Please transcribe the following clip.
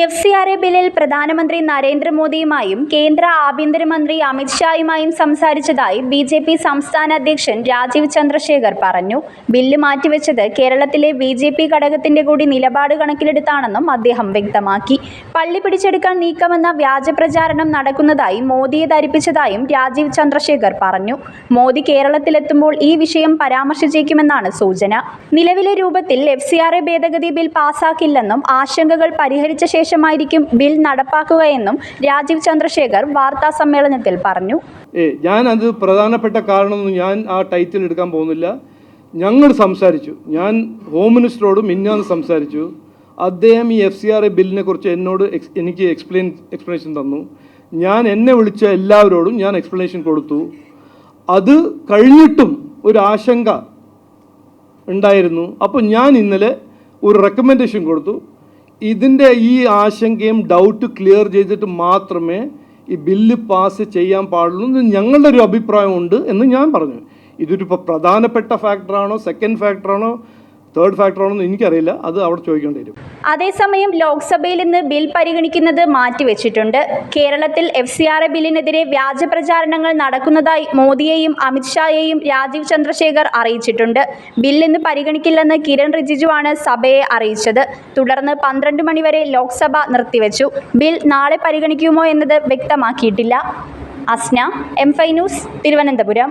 FCRA ബില്ലിൽ പ്രധാനമന്ത്രി നരേന്ദ്രമോദിയുമായും കേന്ദ്ര ആഭ്യന്തരമന്ത്രി അമിത് ഷായുമായും സംസാരിച്ചതായി BJP സംസ്ഥാന അധ്യക്ഷൻ രാജീവ് ചന്ദ്രശേഖർ പറഞ്ഞു. ബില്ല് മാറ്റിവെച്ചത് കേരളത്തിലെ BJP ഘടകത്തിന്റെ കൂടി നിലപാട് കണക്കിലെടുത്താണെന്നും അദ്ദേഹം വ്യക്തമാക്കി. പള്ളി പിടിച്ചെടുക്കാൻ നീക്കമെന്ന വ്യാജ പ്രചാരണം നടക്കുന്നതായി മോദിയെ ധരിപ്പിച്ചതായും രാജീവ് ചന്ദ്രശേഖർ പറഞ്ഞു. മോദി കേരളത്തിലെത്തുമ്പോൾ ഈ വിഷയം പരാമർശിച്ചേക്കുമെന്നാണ് സൂചന. നിലവിലെ രൂപത്തിൽ FCRA ഭേദഗതി ബിൽ പാസാക്കില്ലെന്നും ആശങ്കകൾ പരിഹരിച്ച ശേഷമായിരിക്കും ബിൽ നടപ്പാക്കുകയെന്നും രാജീവ് ചന്ദ്രശേഖർ വാർത്താ സമ്മേളനത്തിൽ പറഞ്ഞു. ഞാൻ അത് പ്രധാനപ്പെട്ട കാരണമൊന്നും ഞാൻ ആ ടൈറ്റിൽ എടുക്കാൻ പോകുന്നില്ല. ഞങ്ങൾ സംസാരിച്ചു. ഞാൻ ഹോം മിനിസ്റ്ററോടും മിന്നാന്ന് സംസാരിച്ചു. അദ്ദേഹം ഈ FCRA ബില്ലിനെ കുറിച്ച് എനിക്ക് എക്സ്പ്ലനേഷൻ തന്നു. ഞാൻ എന്നെ വിളിച്ച എല്ലാവരോടും ഞാൻ എക്സ്പ്ലനേഷൻ കൊടുത്തു. അത് കഴിഞ്ഞിട്ടും ഒരു ആശങ്ക ഉണ്ടായിരുന്നു. അപ്പോൾ ഞാൻ ഇന്നലെ ഒരു റെക്കമെൻഡേഷൻ കൊടുത്തു. ഇതിൻ്റെ ഈ ആശങ്കയും ഡൗട്ട് ക്ലിയർ ചെയ്തിട്ട് മാത്രമേ ഈ ബില്ല് പാസ് ചെയ്യാൻ പാടുള്ളൂ എന്ന് ഞങ്ങളുടെ ഒരു അഭിപ്രായമുണ്ട് എന്ന് ഞാൻ പറഞ്ഞു. ഇതൊരു പ്രധാനപ്പെട്ട ഫാക്ടറാണോ, സെക്കൻഡ് ഫാക്ടറാണോ, തേർഡ് ഫാക്ടറാണോ എനിക്കറിയില്ല. അത് അവിടെ ചോദിക്കേണ്ടി വരും. അതേസമയം ലോക്സഭയിൽ ഇന്ന് ബിൽ പരിഗണിക്കുന്നത് മാറ്റിവെച്ചിട്ടുണ്ട്. കേരളത്തിൽ FCRA ബില്ലിനെതിരെ വ്യാജ പ്രചാരണങ്ങൾ നടക്കുന്നതായി മോദിയെയും അമിത് ഷായെയും രാജീവ് ചന്ദ്രശേഖർ അറിയിച്ചിട്ടുണ്ട്. ബിൽ ഇന്ന് പരിഗണിക്കില്ലെന്ന് കിരൺ റിജിജുവാണ് സഭയെ അറിയിച്ചത്. തുടർന്ന് 12 മണിവരെ ലോക്സഭ നിർത്തിവെച്ചു. ബിൽ നാളെ പരിഗണിക്കുമോ എന്നത് വ്യക്തമാക്കിയിട്ടില്ല. Asna, M5 news, Thiruvananthapuram.